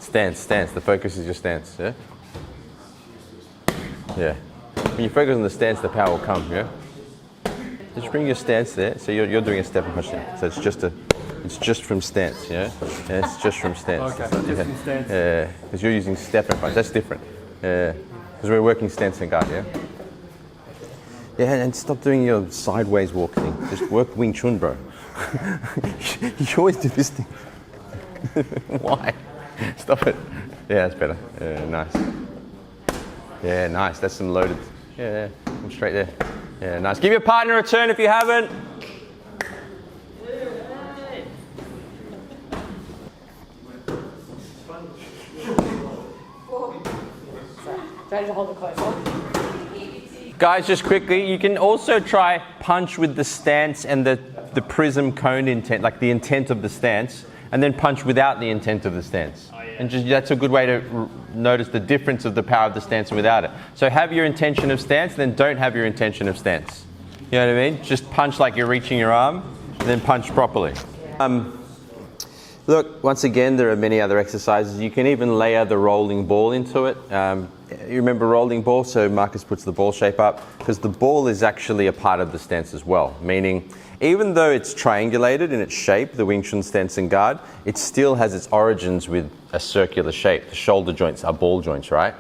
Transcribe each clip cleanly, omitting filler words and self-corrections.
Stance. The focus is your stance, yeah? Yeah. When you focus on the stance, the power will come, yeah? Just bring your stance there. So you're doing a step and punch down. So it's just from stance, yeah? Yeah, it's just from stance. Okay, just from stance. Yeah, because you're using step and punch. That's different. Yeah, because we're working stance and guard, yeah? Yeah, and stop doing your sideways walk thing. Just work Wing Chun, bro. You always do this thing. Why? Stop it. Yeah, that's better. Yeah, nice. Yeah, nice. That's some loaded. Yeah, come straight there. Yeah, nice. Give your partner a turn if you haven't. Try to hold it closer. Guys, just quickly, you can also try punch with the stance and the prism cone intent, like the intent of the stance, and then punch without the intent of the stance. Oh, yeah. And just that's a good way to notice the difference of the power of the stance and without it. So have your intention of stance, then don't have your intention of stance. You know what I mean? Just punch like you're reaching your arm, and then punch properly. Look, once again, there are many other exercises. You can even layer the rolling ball into it. You remember rolling ball? So Marcus puts the ball shape up, because the ball is actually a part of the stance as well. Meaning, even though it's triangulated in its shape, the Wing Chun stance and guard, it still has its origins with a circular shape. The shoulder joints are ball joints, right?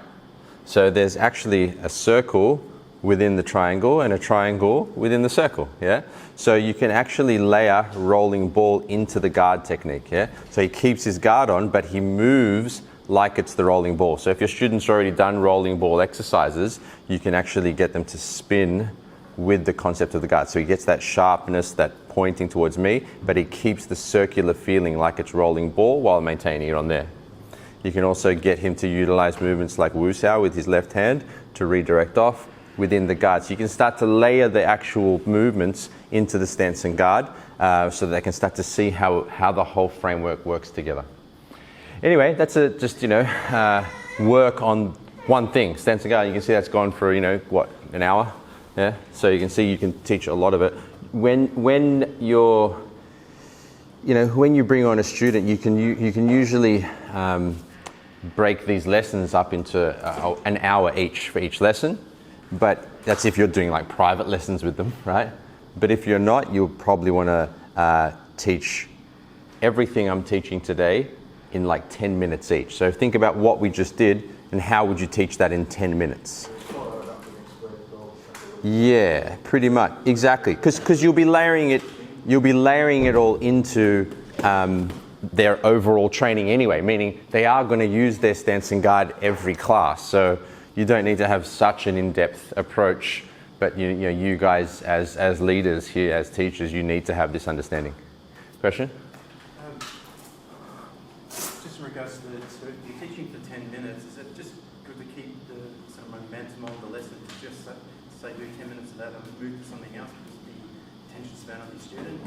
So there's actually a circle within the triangle and a triangle within the circle, yeah? So you can actually layer rolling ball into the guard technique, yeah? So he keeps his guard on, but he moves like it's the rolling ball. So if your student's already done rolling ball exercises, you can actually get them to spin with the concept of the guard. So he gets that sharpness, that pointing towards me, but he keeps the circular feeling like it's rolling ball while maintaining it on there. You can also get him to utilize movements like Wu Sao with his left hand to redirect off within the guard. So you can start to layer the actual movements into the stance and guard so that they can start to see how the whole framework works together. Anyway, that's just, work on one thing, stance and guard. You can see that's gone for, an hour? Yeah. So you can see you can teach a lot of it. When you bring on a student, you can usually break these lessons up into an hour each for each lesson. But that's if you're doing like private lessons with them, right? But if you're not, you'll probably want to teach everything I'm teaching today in like 10 minutes each. So think about what we just did and how would you teach that in 10 minutes? Yeah, pretty much, exactly. Because you'll be layering it all into their overall training anyway, meaning they are going to use their stance and guard every class. So you don't need to have such an in-depth approach, but you guys as leaders here, as teachers, you need to have this understanding. Question? Just in regards to so you're teaching for 10 minutes, is it just good to keep the sort of momentum of the lesson to just say do 10 minutes of that and move to something else because the attention span of the student?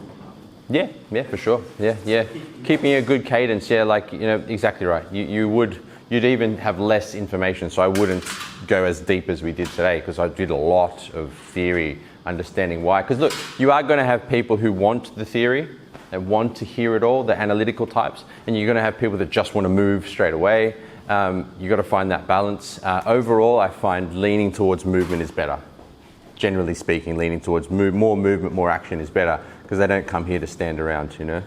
Yeah, for sure. Yeah. Keeping a good cadence, exactly right. You'd even have less information, so I wouldn't go as deep as we did today because I did a lot of theory, understanding why. Because look, you are going to have people who want the theory, they want to hear it all, the analytical types, and you're going to have people that just want to move straight away. You've got to find that balance. Overall, I find leaning towards movement is better. Generally speaking, leaning towards more movement, more action is better because they don't come here to stand around, Yeah.